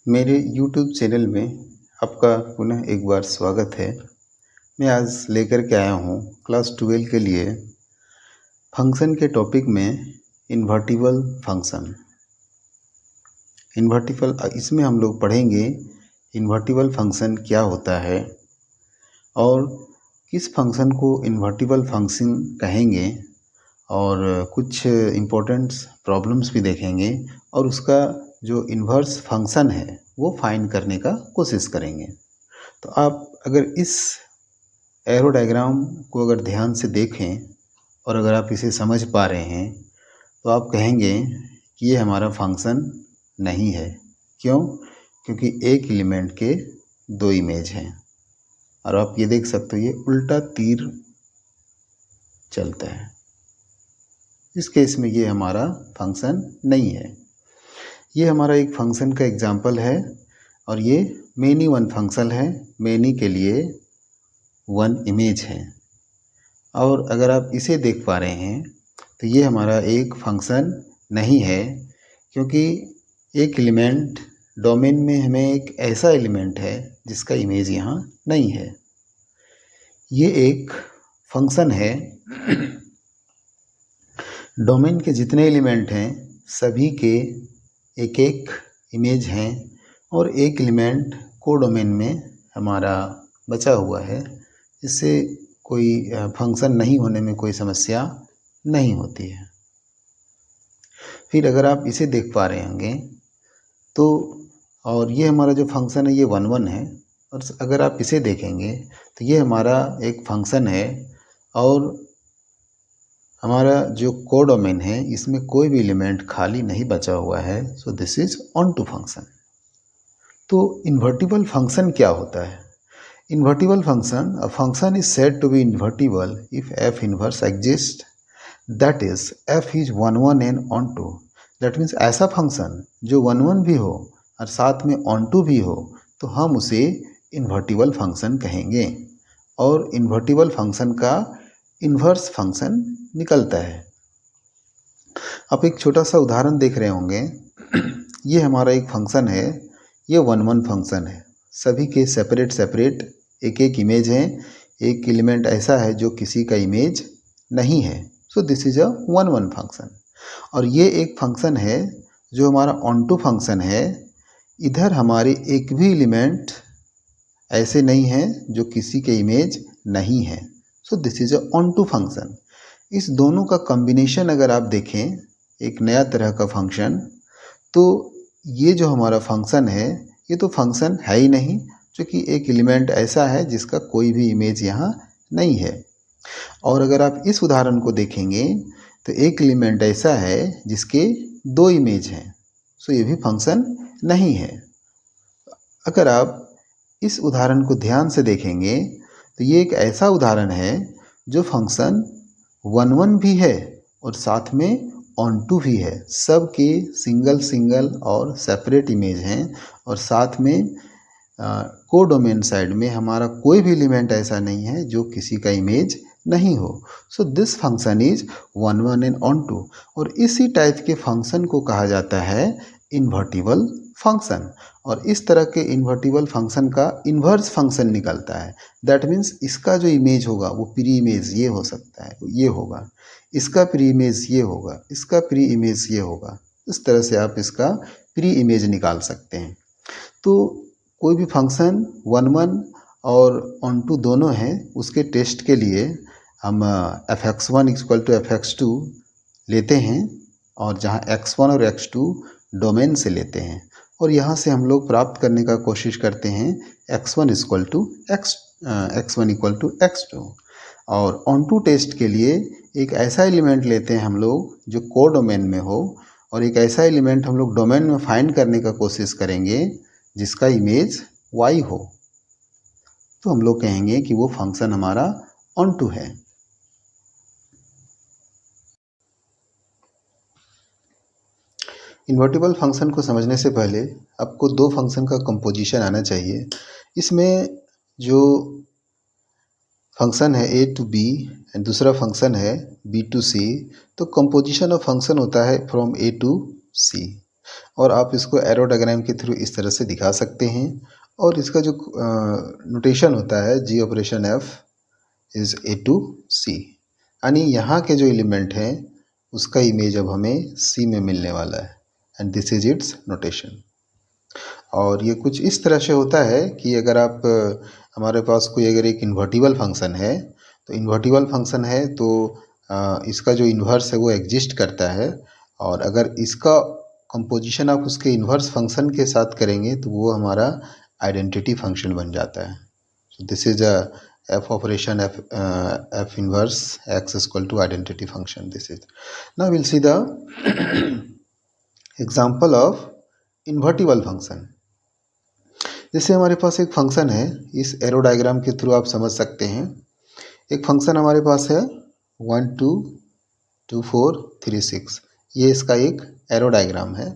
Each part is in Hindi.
मेरे YouTube चैनल में आपका पुनः एक बार स्वागत है। मैं आज लेकर के आया हूँ क्लास 12 के लिए फंक्शन के टॉपिक में इन्वर्टिबल फंक्शन। इसमें हम लोग पढ़ेंगे इन्वर्टिबल फंक्शन क्या होता है और किस फंक्शन को इन्वर्टिबल फंक्शन कहेंगे और कुछ इम्पोर्टेंट प्रॉब्लम्स भी देखेंगे और उसका जो इन्वर्स फंक्शन है वो फाइंड करने का कोशिश करेंगे। तो आप अगर इस एरो डायग्राम को अगर ध्यान से देखें और अगर आप इसे समझ पा रहे हैं तो आप कहेंगे कि ये हमारा फंक्शन नहीं है। क्यों? क्योंकि एक एलिमेंट के दो इमेज हैं और आप ये देख सकते हो ये उल्टा तीर चलता है। इस केस में ये हमारा फंक्शन नहीं है। ये हमारा एक फंक्शन का एग्जाम्पल है और ये मेनी वन फंक्शन है। मेनी के लिए वन इमेज है और अगर आप इसे देख पा रहे हैं तो ये हमारा एक फंक्शन नहीं है, क्योंकि एक एलिमेंट डोमेन में हमें एक ऐसा एलिमेंट है जिसका इमेज यहाँ नहीं है। ये एक फंक्शन है। डोमेन के जितने एलिमेंट हैं सभी के एक एक इमेज हैं और एक एलिमेंट कोडोमेन में हमारा बचा हुआ है। इससे कोई फंक्शन नहीं होने में कोई समस्या नहीं होती है। फिर अगर आप इसे देख पा रहे होंगे तो और ये हमारा जो फंक्शन है ये 1 1 है और अगर आप इसे देखेंगे तो ये हमारा एक फंक्शन है और हमारा जो कोडोमेन है इसमें कोई भी एलिमेंट खाली नहीं बचा हुआ है। So this is onto function. तो इन्वर्टिबल फंक्शन क्या होता है? Invertible function, a function is said to be invertible if f inverse exists, that is f is 1 1 and onto. That means ऐसा फंक्शन जो 1 1 भी हो और साथ में onto भी हो तो हम उसे इन्वर्टिबल फंक्शन कहेंगे और इन्वर्टिबल फंक्शन का इन्वर्स फंक्शन निकलता है। आप एक छोटा सा उदाहरण देख रहे होंगे। ये हमारा एक फंक्शन है, ये 1 1 फंक्शन है। सभी के सेपरेट एक एक इमेज हैं। एक एलिमेंट ऐसा है जो किसी का इमेज नहीं है। So this is a 1 1 function. और ये एक फंक्शन है जो हमारा ऑनटू फंक्शन है। इधर हमारे एक भी एलिमेंट ऐसे नहीं हैं जो किसी के इमेज नहीं है। So this is a onto function. इस दोनों का कॉम्बिनेशन अगर आप देखें, एक नया तरह का फंक्शन, तो ये जो हमारा फंक्शन है ये तो फंक्शन है ही नहीं, क्योंकि एक एलिमेंट ऐसा है जिसका कोई भी इमेज यहाँ नहीं है। और अगर आप इस उदाहरण को देखेंगे तो एक एलिमेंट ऐसा है जिसके दो इमेज हैं। सो ये भी फंक्शन नहीं है। अगर आप इस उदाहरण को ध्यान से देखेंगे तो ये एक ऐसा उदाहरण है जो फंक्शन 1 1 भी है और साथ में ऑनटू भी है। सब के सिंगल और सेपरेट इमेज हैं और साथ में कोडोमेन साइड में हमारा कोई भी एलिमेंट ऐसा नहीं है जो किसी का इमेज नहीं हो। So this function is 1 1 and onto. और इसी टाइप के फंक्शन को कहा जाता है इन्वर्टिबल फंक्शन। और इस तरह के इन्वर्टिबल फंक्शन का इन्वर्स फंक्शन निकलता है। दैट मीन्स इसका जो इमेज होगा वो प्री इमेज ये हो सकता है, ये होगा, इसका प्री इमेज ये होगा, इसका प्री इमेज ये होगा। इस तरह से आप इसका प्री इमेज निकाल सकते हैं। तो कोई भी फंक्शन 1 1 और ऑनटू दोनों हैं, उसके टेस्ट के लिए हम fx1 इक्वल टू fx2 लेते हैं और जहाँ x1 और x2 डोमेन से लेते हैं और यहाँ से हम लोग प्राप्त करने का कोशिश करते हैं x1 इक्वल टू x2 और ऑनटू टेस्ट के लिए एक ऐसा एलिमेंट लेते हैं हम लोग जो कोडोमेन में हो और एक ऐसा एलिमेंट हम लोग डोमेन में फाइंड करने का कोशिश करेंगे जिसका इमेज y हो। तो हम लोग कहेंगे कि वो फंक्शन हमारा ऑनटू है। इन्वर्टिबल फंक्शन को समझने से पहले आपको दो फंक्शन का कंपोजिशन आना चाहिए। इसमें जो फंक्शन है a टू b एंड दूसरा फंक्शन है b टू c, तो कंपोजिशन ऑफ फंक्शन होता है फ्रॉम a टू c। और आप इसको एरो डायग्राम के थ्रू इस तरह से दिखा सकते हैं। और इसका जो नोटेशन होता है ji operation f is A to C, यानी यहाँ के जो एलिमेंट हैं उसका इमेज अब हमें सी में मिलने वाला है, and this is it's notation. और ये कुछ इस तरह से होता है कि अगर आप हमारे पास कोई अगर एक इन्वर्टिबल फंक्शन है, तो इन्वर्टिबल फंक्शन है तो इसका जो इन्वर्स है वो एग्जिस्ट करता है, और अगर इसका कंपोजिशन आप उसके इन्वर्स फंक्शन के साथ करेंगे तो वो हमारा आइडेंटिटी फंक्शन बन जाता है। So this is a f operation f inverse x is equal to identity function. This is, now we'll see the example of invertible function. जैसे हमारे पास एक फंक्शन है, इस एरो डायग्राम के थ्रू आप समझ सकते हैं। एक फंक्शन हमारे पास है 1 2 2 4 3 6, ये इसका एक एरो डायग्राम है।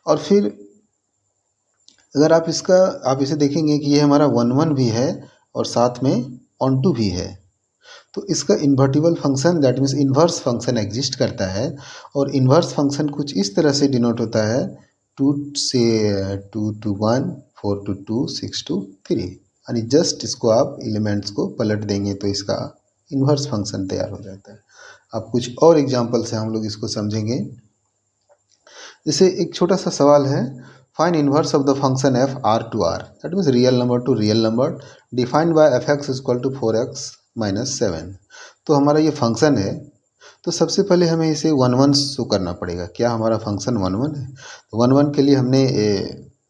और फिर अगर आप इसे देखेंगे कि ये हमारा 1 1 भी है और साथ में ऑन टू भी है, तो इसका invertible function that means inverse function exist करता है। और इन्वर्स फंक्शन कुछ इस तरह से डिनोट होता है 2 से 2 to 1 4 to 2 6 to 3, यानी जस्ट इसको आप एलिमेंट्स को पलट देंगे तो इसका इन्वर्स फंक्शन तैयार हो जाता है। अब कुछ और एग्जांपल से हम लोग इसको समझेंगे। जैसे एक छोटा सा सवाल है, find inverse of the function F R to R, that means real number to real number defined by F X is equal to 4x minus 7। तो हमारा ये फंक्शन है, तो सबसे पहले हमें इसे 1 1 शो करना पड़ेगा। क्या हमारा फंक्शन 1 1 है? तो 1 1 के लिए हमने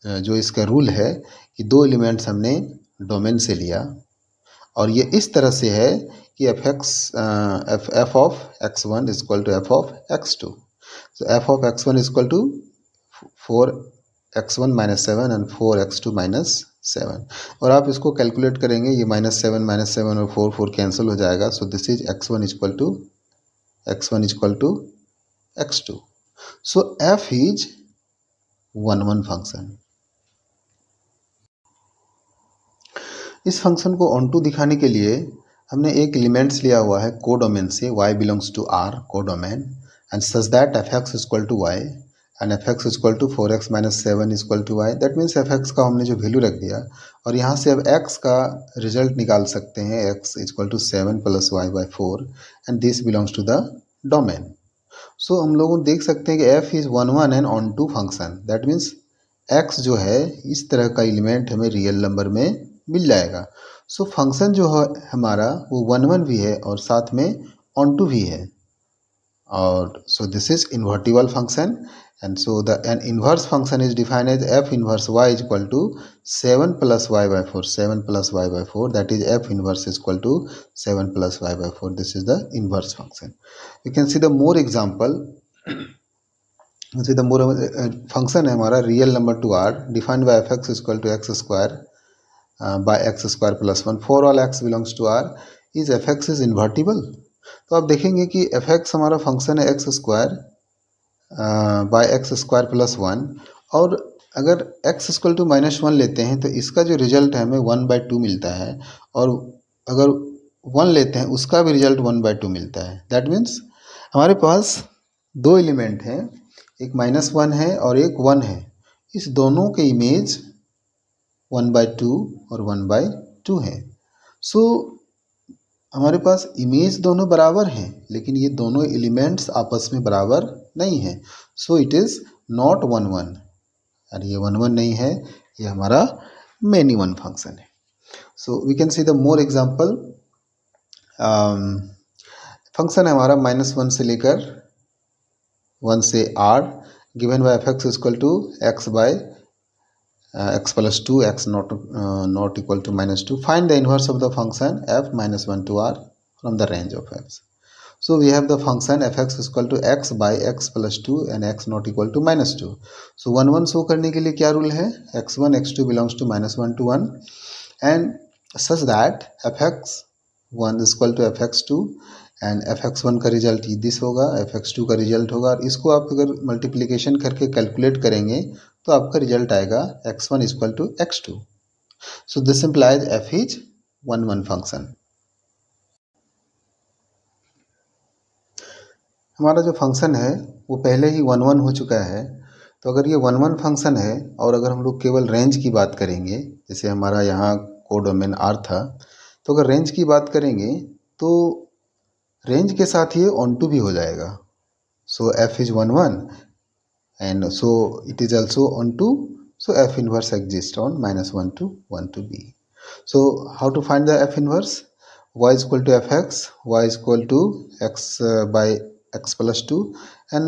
जो इसका रूल है कि दो एलिमेंट्स हमने डोमेन से लिया, और ये इस तरह से है कि F of x1 is equal to F of x2। So f of x1 is equal to 4x1 minus 7 and 4x2 minus 7। और आप इसको कैलकुलेट करेंगे, ये -7 और 4 कैंसिल हो जाएगा। So this is x1 is equal to x2। So f is 1 1 function. इस फंक्शन को ऑन टू दिखाने के लिए हमने एक एलिमेंट्स लिया हुआ है कोडोमेन से, y belongs to r codomain, and such that fx is equal to y and fx is equal to 4x minus 7 is equal to y। that means fx का हमने जो वैल्यू रख दिया, और यहाँ से अब x का रिजल्ट निकाल सकते हैं, x is equal to 7 plus y by 4 and this belongs to the domain। so हम लोग देख सकते हैं कि f is 1 1 and on to function, that means x जो है इस तरह का एलिमेंट हमें रियल नंबर में मिल जाएगा। सो फंक्शन जो है हमारा वो 1 1 भी है और साथ में ऑन टू भी है, और so this is invertible function, and so the an inverse function is defined as f inverse y is equal to 7 plus y by 4, 7 plus y by 4, that is f inverse is equal to 7 plus y by 4। this is the inverse function। you can see the more example। see the more function है हमारा real number to r defined by F X equal to X square by X square plus 1 for all x belongs to r is F X is invertible. तो आप देखेंगे कि एफ एक्स हमारा फंक्शन है X square by X square plus 1, और अगर x इक्वल टू -1 लेते हैं तो इसका जो रिजल्ट है हमें 1/2 मिलता है, और अगर 1 लेते हैं उसका भी रिजल्ट 1/2 मिलता है। दैट मीन्स हमारे पास दो एलिमेंट हैं, एक -1 है और एक 1 है, इस दोनों के इमेज 1/2 और 1/2 है। सो हमारे पास इमेज दोनों बराबर हैं, लेकिन ये दोनों एलिमेंट्स आपस में बराबर नहीं हैं। सो इट इज़ नॉट 1 1, और ये 1 1 नहीं है, ये हमारा मेनी वन फंक्शन है। So we can see the more example. Function है हमारा -1 से लेकर 1 से r, given by F X equal to X by x plus 2 x not equal to -2। find the inverse of the function f -1 to r from the range of x। so we have the function fx is equal to x by x plus 2 and x not equal to -2। so 1 1 show करने के लिए क्या रूल है, x1 x2 belongs to -1 to 1 and such that fx1 is equal to fx2 and fx1 का रिजल्ट दिस होगा, fx2 का रिजल्ट होगा, और इसको आप अगर मल्टीप्लिकेशन करके कैलकुलेट करेंगे तो आपका रिजल्ट आएगा x1 is equal to x2। So this implies f is 1 1 function. हमारा जो फंक्शन है वो पहले ही 1 1 हो चुका है, तो अगर ये 1 1 फंक्शन है और अगर हम लोग केवल रेंज की बात करेंगे, जैसे हमारा यहाँ कोडोमेन आर था, तो अगर रेंज की बात करेंगे तो रेंज के साथ ये ऑन टू भी हो जाएगा. सो F is 1 1 and so it is also on to, so f inverse exists on -1 to 1 to b. So how to find the f inverse? Y is equal to fx, y is equal to x by x plus 2 and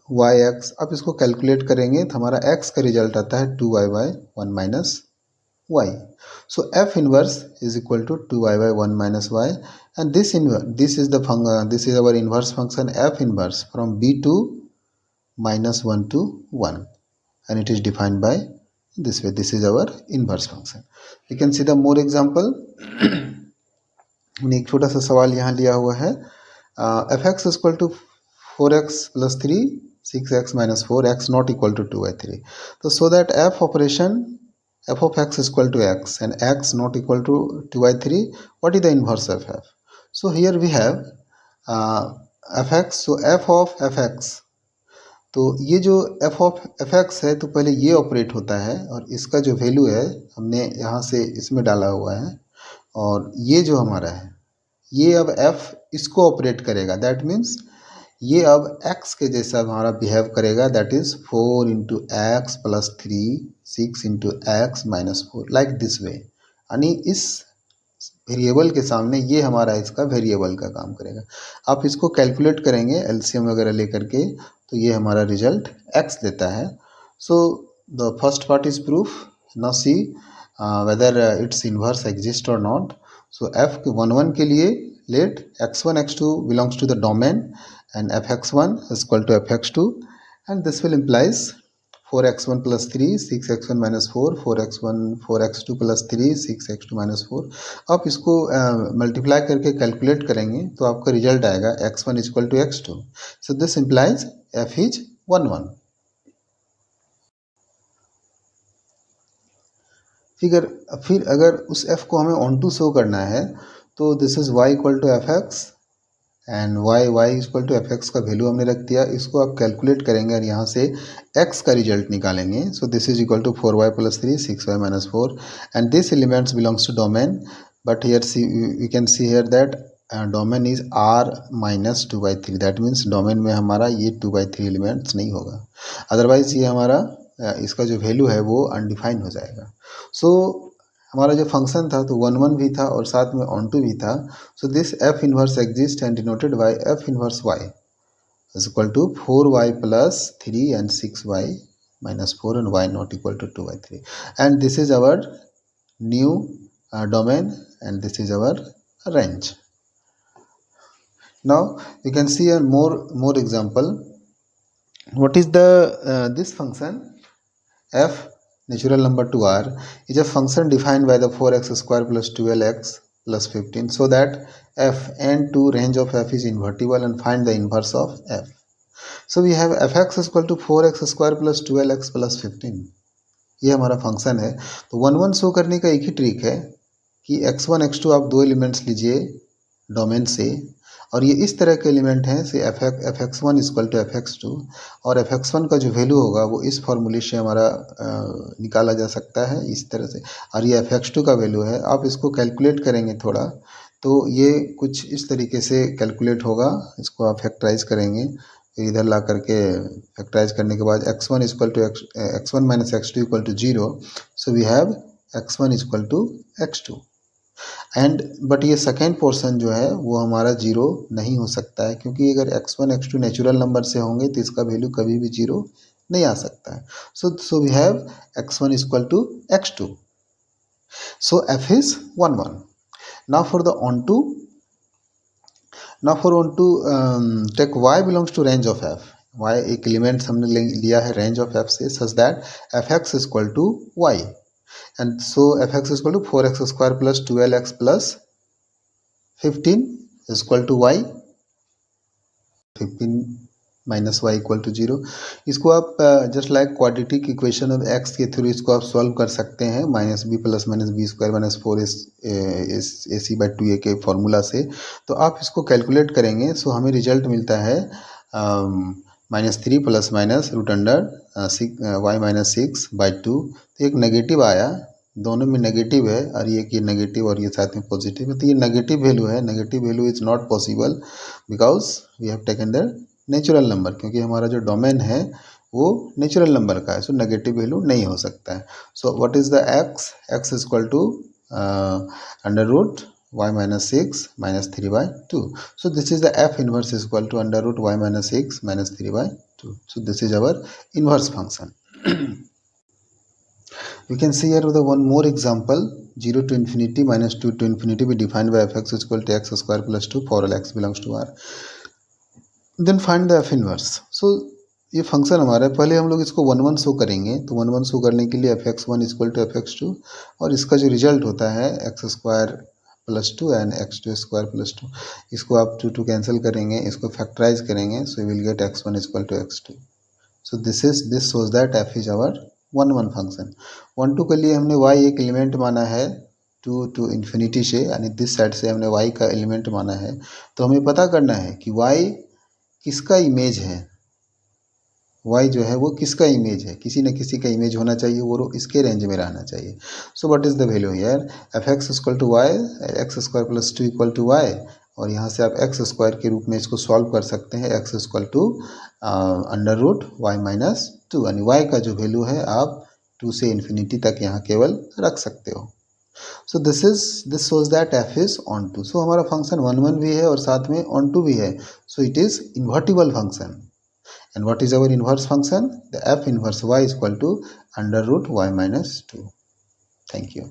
yx. अब इसको कैलकुलेट करेंगे तो हमारा x का रिजल्ट आता है 2y by 1 minus y. So f inverse is equal to 2y by 1 minus y, and this is our inverse function f inverse from b to -1 to 1, and it is defined by this way. This is our inverse function. You can see the more example. एक छोटा सा सवाल यहाँ लिया हुआ है. F X equal to 4x plus 3 6x minus 4x not equal to 2/3. So that f operation f of x is equal to x and x not equal to 2/3, what is the inverse of f? So here we have fx. So f of fx, तो ये जो f ऑफ एफ एक्स है तो पहले ये ऑपरेट होता है और इसका जो वैल्यू है हमने यहाँ से इसमें डाला हुआ है, और ये जो हमारा है ये अब f इसको ऑपरेट करेगा. दैट मीन्स ये अब x के जैसा हमारा बिहेव करेगा. That is 4 into x plus 3 6 into x minus 4, like this way. यानी इस वेरिएबल के सामने ये हमारा इसका वेरिएबल का काम करेगा. आप इसको कैलकुलेट करेंगे एलसीएम वगैरह लेकर के तो ये हमारा रिजल्ट x देता है. So the first part is proof. Now see whether its inverse exist और नॉट. सो f 1 1 के लिए let x1 x2 belongs to the domain and fx1 is equal to fx2, and this will implies 4x1 plus 3 6x1 minus 4 4x2 plus 3 6x2 minus 4. आप इसको मल्टीप्लाई करके कैलकुलेट करेंगे तो आपका रिजल्ट आएगा x1 is equal to x2. So this implies f is 1 1. फिर अगर उस f को हमें ऑन टू शो करना है तो this is y equal to F X and y equal to F X का वैल्यू हमने रख दिया. इसको आप कैलकुलेट करेंगे और यहाँ से x का रिजल्ट निकालेंगे. So this is equal to 4y plus 3 6y minus 4 and this elements belongs to domain. But here see we can see here that domain is r minus 2/3. That means domain में हमारा ये 2/3 एलिमेंट्स नहीं होगा. अदरवाइज ये हमारा इसका जो वैल्यू है वो अनडिफाइन हो जाएगा. सो हमारा जो फंक्शन था तो 1 1 भी था और साथ में ऑन टू भी था. So this F inverse exist and denoted by F inverse Y is equal to 4y plus 3 and 6y minus 4 and y not equal to 2/3. And this is our new domain and this is our range. Now you can see a more example. What is the this function f natural number to r is a function defined by the 4x square plus 12x plus 15, so that f and to range of f is invertible and find the inverse of f. So we have fx is equal to 4x square plus 12x plus 15. ये हमारा फंक्शन है. तो 1 1 शो करने का एक ही ट्रिक है कि x1 x2 आप दो एलिमेंट्स लीजिए डोमेन से और ये इस तरह के एलिमेंट हैं से F X one equal to F X two, और एफ एक्स वन का जो वैल्यू होगा वो इस फॉर्मूले से हमारा निकाला जा सकता है इस तरह से, और ये एफ एक्स टू का वैल्यू है. आप इसको कैलकुलेट करेंगे थोड़ा तो ये कुछ इस तरीके से कैलकुलेट होगा. इसको आप फैक्टराइज करेंगे, फिर इधर ला करके फैक्टराइज करने के बाद X one equal to X one minus X two equal to 0. So we have X one equal to X two and but ये सेकेंड पोर्शन जो है वो हमारा 0 नहीं हो सकता है, क्योंकि अगर x1 x2 नेचुरल नंबर से होंगे तो इसका वैल्यू कभी भी 0 नहीं आ सकता है. So we have x1 equal to x2. So f is 1 1. Now for the onto take y belongs to range of f. y एक एलिमेंट हमने लिया है रेंज ऑफ f से such that fx equal to y. And so fx is equal to 4x square plus 12x plus 15 is equal to y. 15 minus y equal to 0. इसको आप just like quadratic equation of x के थ्रू इसको आप सॉल्व कर सकते हैं. Minus B plus minus B square minus 4ac/2a के फॉर्मूला से. तो आप इसको कैलकुलेट करेंगे सो हमें रिजल्ट मिलता है -3 plus minus root under y-6/2। तो एक नेगेटिव आया, दोनों में नेगेटिव है, और ये नेगेटिव और ये साथ में पॉजिटिव है, तो ये नेगेटिव वैल्यू है। Negative value is not possible because we have taken the natural number, क्योंकि हमारा जो डोमेन है वो नेचुरल नंबर का है, सो नेगेटिव वैल्यू नहीं हो सकता है। So what is the x is equal to under root y-6 -3/2. So this is the f inverse is equal to under root y-6 -3/2. So this is our inverse function. We can see here the one more example, 0 to infinity minus 2 to infinity be defined by fx is equal to x square plus 2 for all x belongs to r. Then find the f inverse. So ये फंक्शन हमारा है, पहले हम लोग इसको 1 1 शो करेंगे। तो 1 1 शो करने के लिए fx1 इक्वल टू fx2, और इसका जो रिजल्ट होता है x square plus 2 and x2 square plus 2, इसको आप 2 2 कैंसिल करेंगे, इसको फैक्टराइज करेंगे, so will get x1 equal to x2। So this shows that f is our 1 1 function. 1 2 के लिए हमने y एक एलिमेंट माना है 2 टू इन्फिनिटी से, यानी दिस साइड से हमने y का एलिमेंट माना है। तो हमें पता करना है कि y किसका इमेज है, y जो है वो किसका इमेज है, किसी न किसी का इमेज होना चाहिए, वो इसके रेंज में रहना चाहिए। So what is the value here, F X equal to Y, X square plus 2 equal to Y, और यहाँ से आप एक्स स्क्वायर के रूप में इसको सॉल्व कर सकते हैं, X equal to under root y-2, यानी y का जो वैल्यू है आप 2 से इन्फिनिटी तक यहाँ केवल रख सकते हो। So this shows that f is onto. So हमारा फंक्शन 1 1 भी है और साथ में ऑन टू भी है, so it is invertible function. And what is our inverse function? The f inverse y is equal to under root y-2. Thank you.